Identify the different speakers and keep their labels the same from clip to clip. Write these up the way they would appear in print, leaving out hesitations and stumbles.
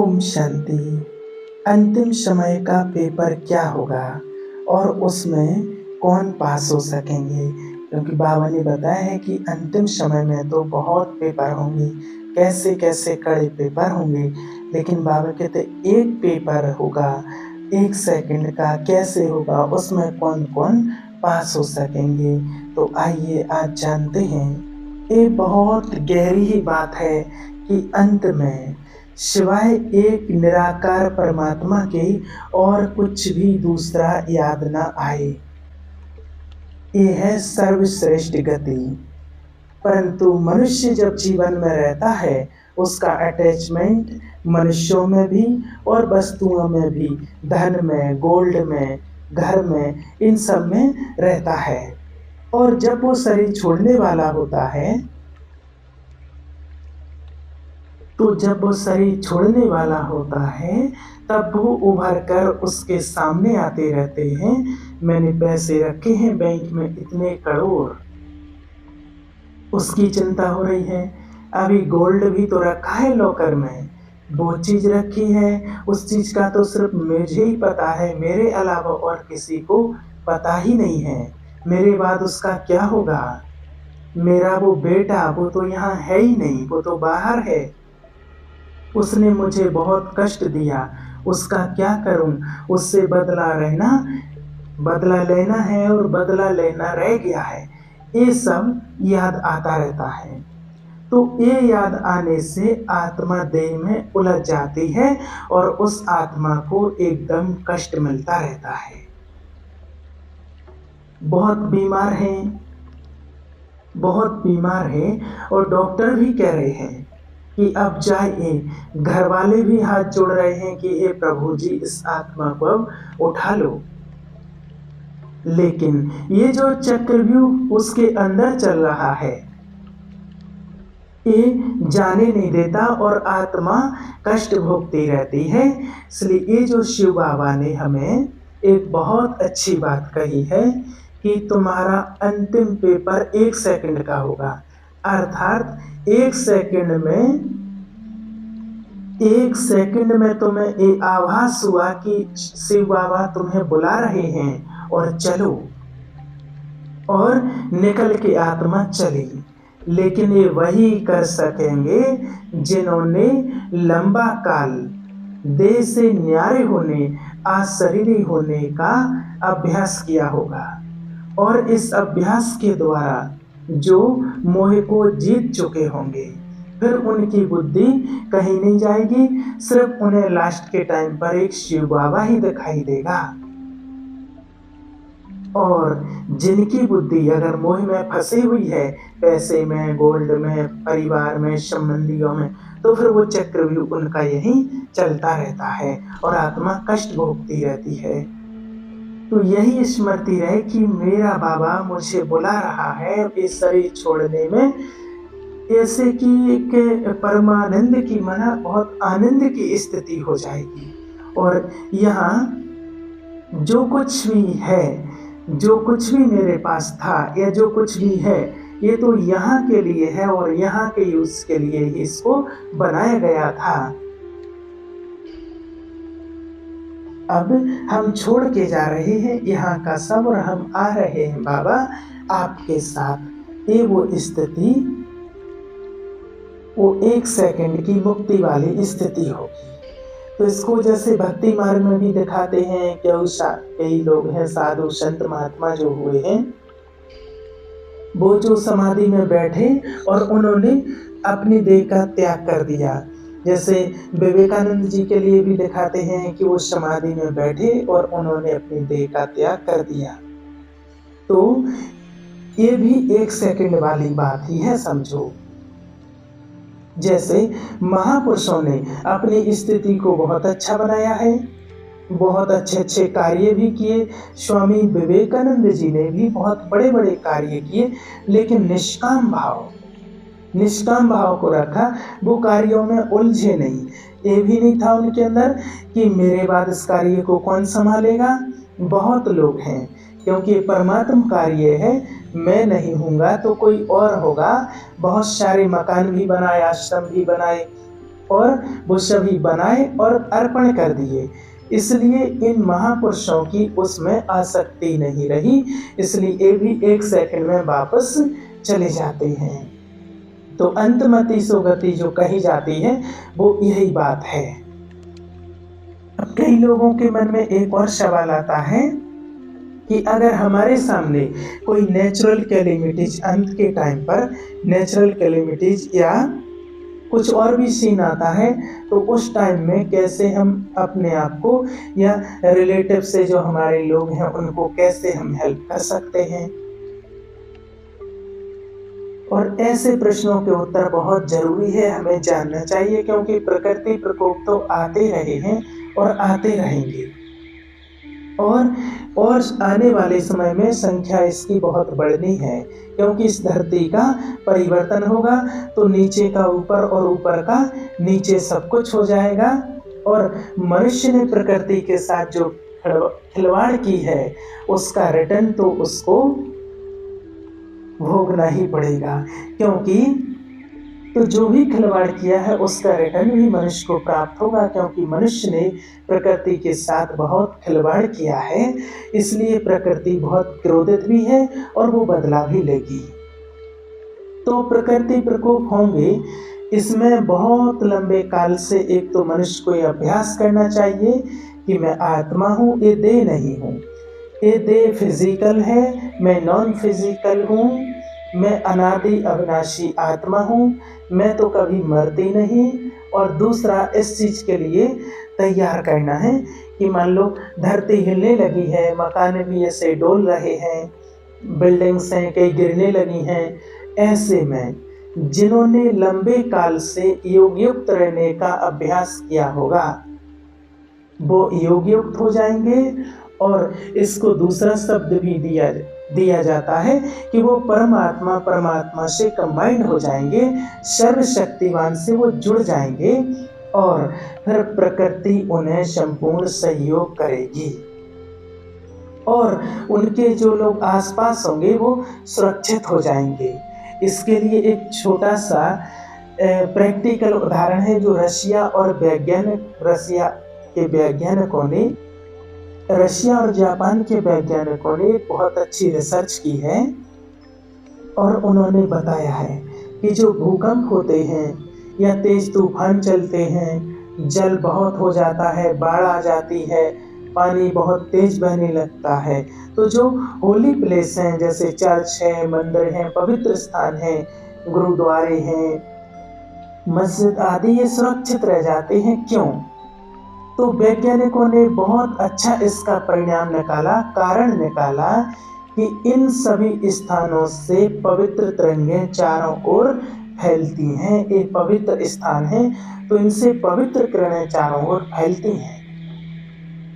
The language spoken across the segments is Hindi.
Speaker 1: ओम शांति। अंतिम समय का पेपर क्या होगा और उसमें कौन पास हो सकेंगे? क्योंकि बाबा ने बताया है कि अंतिम समय में तो बहुत पेपर होंगे, कैसे-कैसे कड़े पेपर होंगे। लेकिन बाबा कहते एक पेपर होगा, 1 सेकंड का कैसे होगा, उसमें कौन-कौन पास हो सकेंगे। तो आइए आज जानते हैं। ये बहुत गहरी ही बात है कि अंत में सिवाय एक निराकार परमात्मा के और कुछ भी दूसरा याद न आए। ये है सर्वश्रेष्ठ गति। परंतु मनुष्य जब जीवन में रहता है, उसका अटैचमेंट मनुष्यों में भी और वस्तुओं में भी, धन में, गोल्ड में, घर में, इन सब में रहता है। और जब वो शरीर छोड़ने वाला होता है, तो जब वो शरीर छोड़ने वाला होता है, तब वो उभर कर उसके सामने आते रहते हैं। मैंने पैसे रखे हैं बैंक में इतने करोड़, उसकी चिंता हो रही है। अभी गोल्ड भी तो रखा है लॉकर में, वो चीज़ रखी है, उस चीज़ का तो सिर्फ मुझे ही पता है, मेरे अलावा और किसी को पता ही नहीं है। मेरे बाद उसका क्या होगा? मेरा वो बेटा, वो तो यहाँ है ही नहीं, वो तो बाहर है। उसने मुझे बहुत कष्ट दिया, उसका क्या करूं? उससे बदला लेना है और बदला लेना रह गया है। ये सब याद आता रहता है। तो ये याद आने से आत्मा देह में उलझ जाती है और उस आत्मा को एकदम कष्ट मिलता रहता है। बहुत बीमार है और डॉक्टर भी कह रहे हैं कि अब जाइए। घर वाले भी हाथ जोड़ रहे हैं कि हे प्रभु जी, इस आत्मा को अब उठा लो। लेकिन ये जो चक्रव्यूह उसके अंदर चल रहा है, ये जाने नहीं देता और आत्मा कष्ट भोगती रहती है। इसलिए ये जो शिव बाबा ने हमें एक बहुत अच्छी बात कही है कि तुम्हारा अंतिम पेपर 1 सेकंड का होगा। अर्थात 1 सेकंड में तुम्हें ये आभास हुआ कि शिव बाबा तुम्हें बुला रहे हैं और चलो, और निकल के आत्मा चली। लेकिन ये वही कर सकेंगे जिन्होंने लंबा काल देह से न्यारे होने, अशरीरी होने का अभ्यास किया होगा। और इस अभ्यास के द्वारा जो मोह को जीत चुके होंगे, फिर उनकी बुद्धि कहीं नहीं जाएगी, सिर्फ उन्हें लास्ट के टाइम पर एक शिव बाबा ही दिखाई देगा। और जिनकी बुद्धि अगर मोह में फंसी हुई है, पैसे में, गोल्ड में, परिवार में, संबंधियों में, तो फिर वो चक्रव्यूह उनका यही चलता रहता है और आत्मा कष्ट भोगती रहती है। तो यही स्मृति रहे कि मेरा बाबा मुझे बुला रहा है इस शरीर छोड़ने में, ऐसे कि एक परमानंद की माना बहुत आनंद की स्थिति हो जाएगी। और यहाँ जो कुछ भी है, जो कुछ भी मेरे पास था या जो कुछ भी है, ये तो यहाँ के लिए है और यहाँ के यूज के लिए ही इसको बनाया गया था। अब हम छोड़ के जा रहे हैं यहाँ का सब और हम आ रहे हैं बाबा आपके साथ। ये वो स्थिति, वो 1 सेकंड की मुक्ति वाली स्थिति होगी। तो इसको जैसे भक्ति मार्ग में भी दिखाते हैं। कई लोग हैं, साधु संत महात्मा जो हुए हैं, वो जो समाधि में बैठे और उन्होंने अपनी देह का त्याग कर दिया। जैसे विवेकानंद जी के लिए भी दिखाते हैं कि वो समाधि में बैठे और उन्होंने अपनी देह का त्याग कर दिया। तो ये भी 1 सेकंड वाली बात ही है, समझो। जैसे महापुरुषों ने अपनी स्थिति को बहुत अच्छा बनाया है, बहुत अच्छे कार्य भी किए। स्वामी विवेकानंद जी ने भी बहुत बड़े कार्य किए, लेकिन निष्काम भाव को रखा, वो कार्यों में उलझे नहीं। ये भी नहीं था उनके अंदर कि मेरे बाद इस कार्य को कौन संभालेगा। बहुत लोग हैं, क्योंकि परमात्म कार्य है, मैं नहीं हूँगा तो कोई और होगा। बहुत सारे मकान भी बनाए, आश्रम भी बनाए और वो सभी बनाए और अर्पण कर दिए। इसलिए इन महापुरुषों की उसमें आसक्ति नहीं रही, इसलिए ये भी 1 सेकंड में वापस चले जाते हैं। तो अंतमति सुगति जो कही जाती है वो यही बात है। अब कई लोगों के मन में एक और सवाल आता है कि अगर हमारे सामने कोई नेचुरल कैलेमिटीज, अंत के टाइम पर नेचुरल कैलेमिटीज या कुछ और भी सीन आता है, तो उस टाइम में कैसे हम अपने आप को या रिलेटिव से जो हमारे लोग हैं उनको कैसे हम हेल्प कर सकते हैं। और ऐसे प्रश्नों के उत्तर बहुत जरूरी है, हमें जानना चाहिए, क्योंकि प्रकृति प्रकोप तो आते रहे हैं और आते रहेंगे और आने वाले समय में संख्या इसकी बहुत बढ़नी है, क्योंकि इस धरती का परिवर्तन होगा तो नीचे का ऊपर और ऊपर का नीचे सब कुछ हो जाएगा। और मनुष्य ने प्रकृति के साथ जो खिलवाड़ की है उसका रिटर्न तो उसको भोगना ही पड़ेगा, क्योंकि तो जो भी खिलवाड़ किया है उसका रिटर्न भी मनुष्य को प्राप्त होगा, क्योंकि मनुष्य ने प्रकृति के साथ बहुत खिलवाड़ किया है। इसलिए प्रकृति बहुत क्रोधित भी है और वो बदला भी लेगी। तो प्रकृति प्रकोप होंगे, इसमें बहुत लंबे काल से एक तो मनुष्य को यह अभ्यास करना चाहिए कि मैं आत्मा हूँ, ये देह नहीं हूँ। ये देह फिजिकल है, मैं नॉन फिजिकल हूँ, मैं अनादि अविनाशी आत्मा हूँ, मैं तो कभी मरती नहीं। और दूसरा, इस चीज़ के लिए तैयार करना है कि मान लो धरती हिलने लगी है, मकान भी ऐसे डोल रहे हैं, बिल्डिंग्स हैं कई गिरने लगी हैं, ऐसे में जिन्होंने लंबे काल से योगयुक्त रहने का अभ्यास किया होगा वो योगयुक्त हो जाएंगे। और इसको दूसरा शब्द भी दिया जाता है कि वो परमात्मा से कंबाइंड हो जाएंगे, सर्वशक्तिवान से वो जुड़ जाएंगे और फिर प्रकृति उन्हें संपूर्ण सहयोग करेगी और उनके जो लोग आसपास होंगे वो सुरक्षित हो जाएंगे। इसके लिए एक छोटा सा प्रैक्टिकल उदाहरण है जो रशिया और जापान के वैज्ञानिकों ने एक बहुत अच्छी रिसर्च की है और उन्होंने बताया है कि जो भूकंप होते हैं या तेज तूफान चलते हैं, जल बहुत हो जाता है, बाढ़ आ जाती है, पानी बहुत तेज बहने लगता है, तो जो होली प्लेस हैं जैसे चर्च है, मंदिर हैं, पवित्र स्थान हैं, गुरुद्वारे हैं, मस्जिद आदि, ये सुरक्षित रह जाते हैं। क्यों? तो वैज्ञानिकों ने बहुत अच्छा इसका परिणाम निकाला, कारण निकाला कि इन सभी स्थानों से पवित्र तरंगें चारों ओर फैलती हैं। एक पवित्र स्थान है तो इनसे पवित्र किरणें चारों ओर फैलती हैं।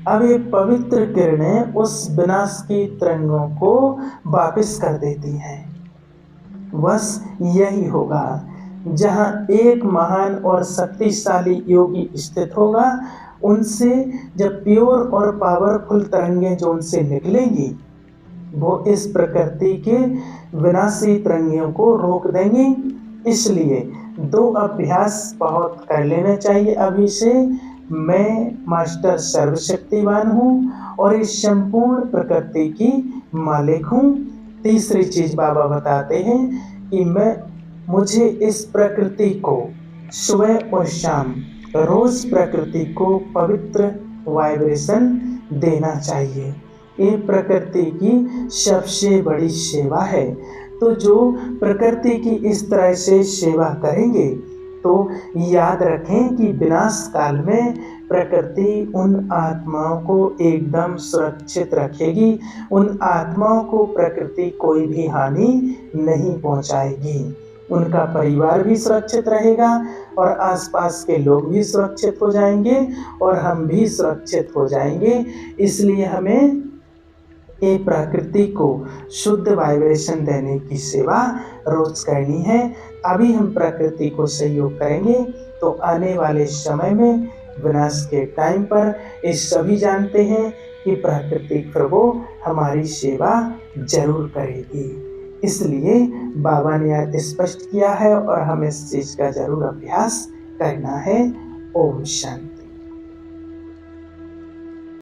Speaker 1: अब ये पवित्र किरणें उस विनाश की तरंगों को वापस कर देती हैं। बस यही होगा, जहाँ एक महान और शक्तिशाली योगी स्थित होगा, उनसे जब प्योर और पावरफुल तरंगें जो उनसे निकलेंगी वो इस प्रकृति के विनाशी तरंगों को रोक देंगी। इसलिए 2 अभ्यास बहुत कर लेना चाहिए अभी से। मैं मास्टर सर्वशक्तिवान हूँ और इस संपूर्ण प्रकृति की मालिक हूँ। तीसरी चीज बाबा बताते हैं कि मुझे इस प्रकृति को सुबह और शाम रोज प्रकृति को पवित्र वाइब्रेशन देना चाहिए। ये प्रकृति की सबसे बड़ी सेवा है। तो जो प्रकृति की इस तरह से सेवा करेंगे तो याद रखें कि विनाश काल में प्रकृति उन आत्माओं को एकदम सुरक्षित रखेगी। उन आत्माओं को प्रकृति कोई भी हानि नहीं पहुंचाएगी। उनका परिवार भी सुरक्षित रहेगा और आसपास के लोग भी सुरक्षित हो जाएंगे और हम भी सुरक्षित हो जाएंगे। इसलिए हमें ये प्रकृति को शुद्ध वाइब्रेशन देने की सेवा रोज करनी है। अभी हम प्रकृति को सहयोग करेंगे तो आने वाले समय में विनाश के टाइम पर ये सभी जानते हैं कि प्राकृतिक प्रभु हमारी सेवा जरूर करेगी। इसलिए बाबा ने स्पष्ट किया है और हम इस चीज का जरूर अभ्यास करना है। ओम शांति।